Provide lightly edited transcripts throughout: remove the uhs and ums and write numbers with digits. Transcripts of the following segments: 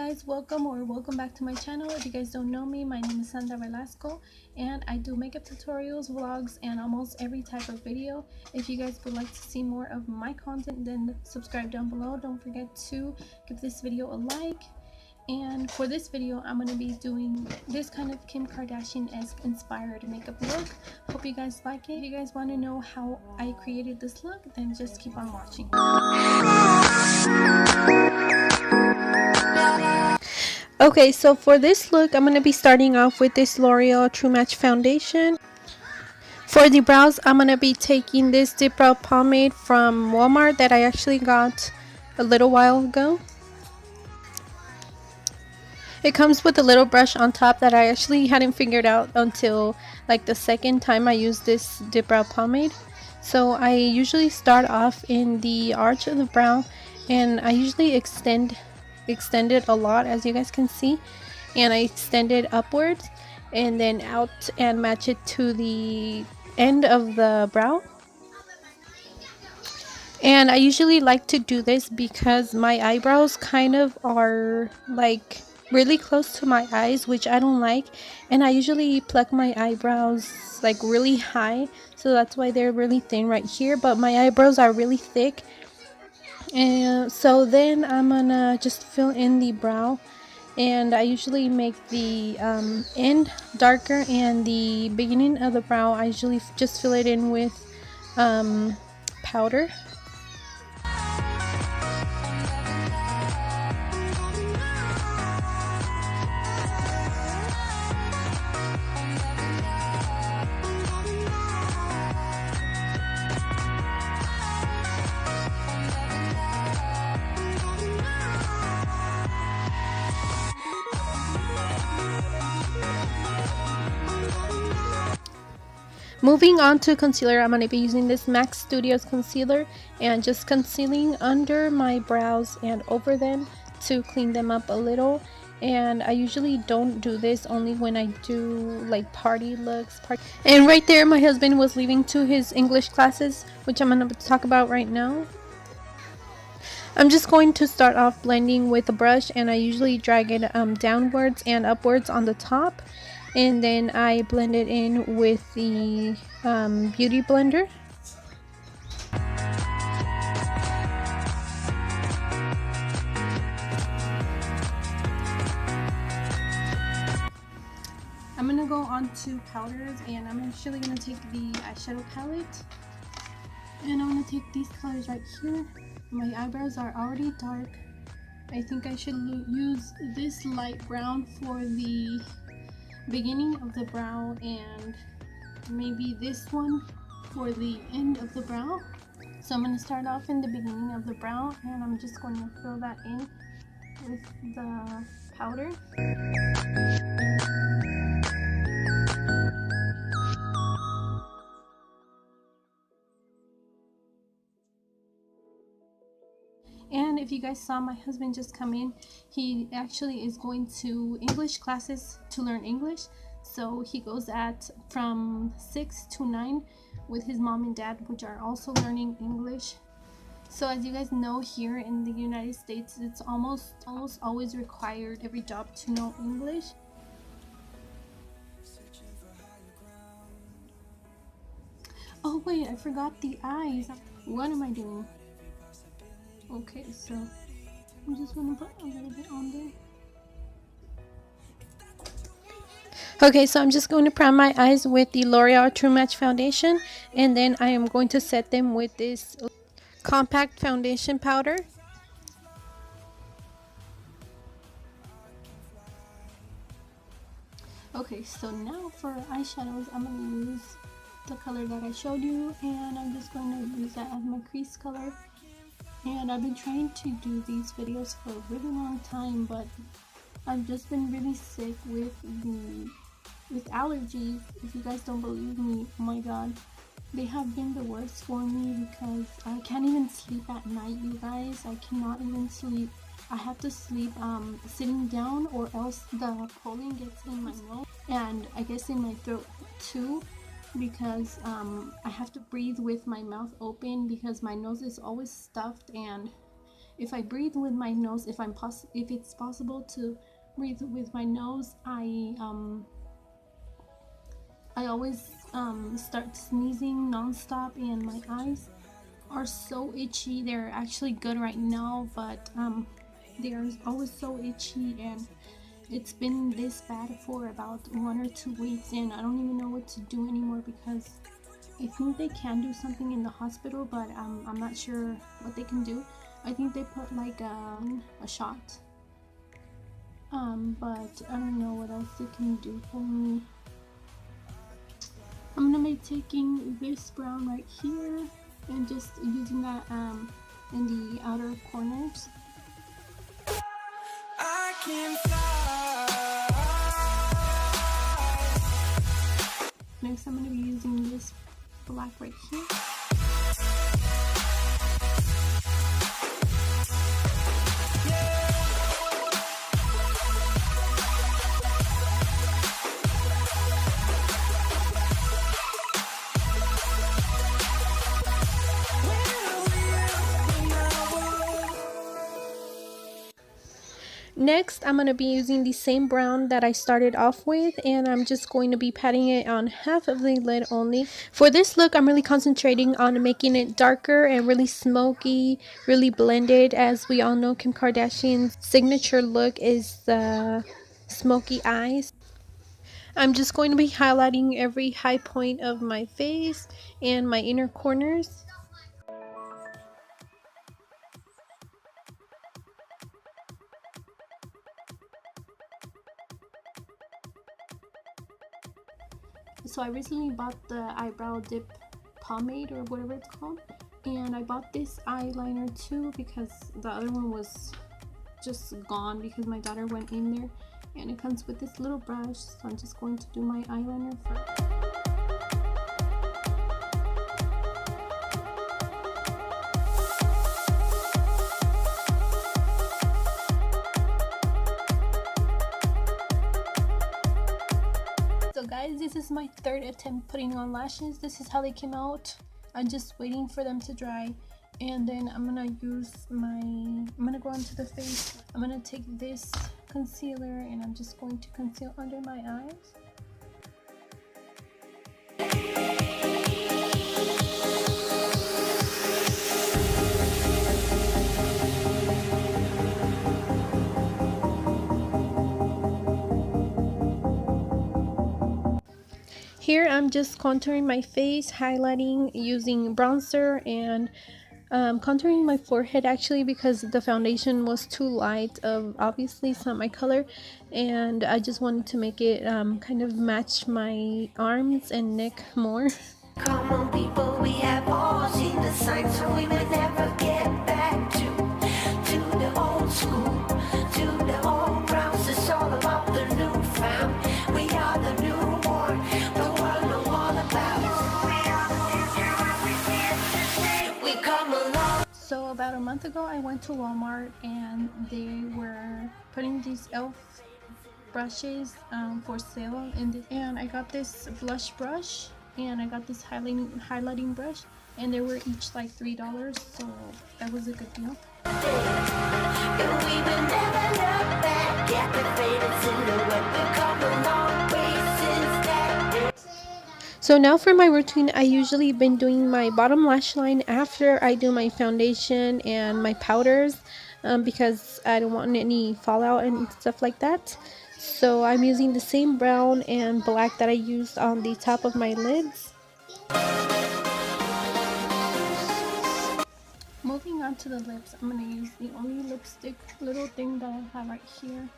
guys, welcome back to my channel. If you guys don't know me, my name is Sandra Velasco and I do makeup tutorials, vlogs, and almost every type of video. If you guys would like to see more of my content, then subscribe down below. Don't forget to give this video a like. And for this video, I'm going to be doing this kind of Kim Kardashian-esque inspired makeup look. Hope you guys like it. If you guys want to know how I created this look, then just keep on watching. Okay, so for this look, I'm going to be starting off with this L'Oreal True Match foundation. For the brows, I'm going to be taking this Dip Brow Pomade from Walmart that I actually got a little while ago. It comes with a little brush on top that I actually hadn't figured out until like the second time I used this Dip Brow Pomade. So I usually start off in the arch of the brow, and I usually extend it a lot, as you guys can see, and I extend it upwards and then out and match it to the end of the brow. And I usually like to do this because my eyebrows kind of are like really close to my eyes, which I don't like, and I usually pluck my eyebrows like really high, so that's why they're really thin right here, but my eyebrows are really thick. And so then I'm gonna just fill in the brow, and I usually make the end darker and the beginning of the brow I usually just fill it in with powder. Moving on to concealer, I'm going to be using this MAC Studios concealer and just concealing under my brows and over them to clean them up a little. And I usually don't do this, only when I do like party looks. And right there, my husband was leaving to his English classes, which I'm going to talk about right now. I'm just going to start off blending with a brush, and I usually drag it downwards and upwards on the top, and then I blend it in with the beauty blender. I'm gonna go on to powders, and I'm actually gonna take the eyeshadow palette, and I'm gonna take these colors right here. My eyebrows are already dark. I think I should use this light brown for the beginning of the brow, and maybe this one for the end of the brow. So I'm going to start off in the beginning of the brow, and I'm just going to fill that in with the powder. And if you guys saw my husband just come in, he actually is going to English classes to learn English. So he goes from 6 to 9 with his mom and dad, which are also learning English. So as you guys know, here in the United States, it's almost always required every job to know English. Oh wait, I forgot the eyes. What am I doing? Okay, so I'm just gonna put a little bit on there. Okay, so I'm just going to prime my eyes with the L'Oreal True Match foundation, and then I am going to set them with this compact foundation powder. Okay, so now for eyeshadows, I'm going to use the color that I showed you, and I'm just going to use that as my crease color. And I've been trying to do these videos for a really long time, but I've just been really sick with allergies. If you guys don't believe me, oh my god, they have been the worst for me because I can't even sleep at night, you guys. I cannot even sleep. I have to sleep sitting down, or else the pollen gets in my nose, and I guess in my throat too, because I have to breathe with my mouth open because my nose is always stuffed, and if I breathe with my nose, if it's possible to breathe with my nose, I always start sneezing nonstop, and my eyes are so itchy. They're actually good right now, but they are always so itchy, and it's been this bad for about 1 or 2 weeks, and I don't even know what to do anymore, because I think they can do something in the hospital, but I'm not sure what they can do. I think they put like a shot, but I don't know what else they can do for me. I'm gonna be taking this brown right here and just using that in the outer corners. I can fly. Next, I'm gonna be using this black right here. Next, I'm going to be using the same brown that I started off with, and I'm just going to be patting it on half of the lid only. For this look, I'm really concentrating on making it darker and really smoky, really blended. As we all know, Kim Kardashian's signature look is the smoky eyes. I'm just going to be highlighting every high point of my face and my inner corners. So I recently bought the eyebrow dip pomade, or whatever it's called, and I bought this eyeliner too because the other one was just gone because my daughter went in there, and it comes with this little brush, so I'm just going to do my eyeliner first. So guys, this is my third attempt putting on lashes. This is how they came out. I'm just waiting for them to dry, and then I'm gonna go onto the face. I'm gonna take this concealer and I'm just going to conceal under my eyes. Here I'm just contouring my face, highlighting using bronzer, and contouring my forehead actually because the foundation was too light. Obviously it's not my color, and I just wanted to make it kind of match my arms and neck more. Come on people, we have all seen the signs, so we will never get back to the old school, to the old grounds. It's all about the new found. We are the newborn, the world know all about. We come along. So about a month ago I went to Walmart, and they were putting these e.l.f. brushes for sale, and I got this blush brush, and I got this highlighting brush, and they were each like $3, so that was a good deal. So now for my routine, I usually been doing my bottom lash line after I do my foundation and my powders, because I don't want any fallout and stuff like that. So I'm using the same brown and black that I used on the top of my lids. Moving on to the lips, I'm going to use the only lipstick little thing that I have right here.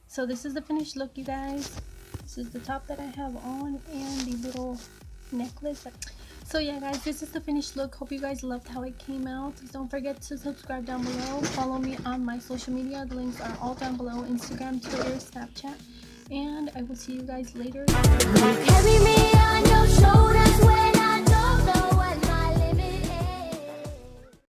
So this is the finished look, you guys. This is the top that I have on, and the little necklace. So yeah guys, this is the finished look. Hope you guys loved how it came out. Don't forget to subscribe down below. Follow me on my social media. The links are all down below: Instagram, Twitter, Snapchat. And I will see you guys later.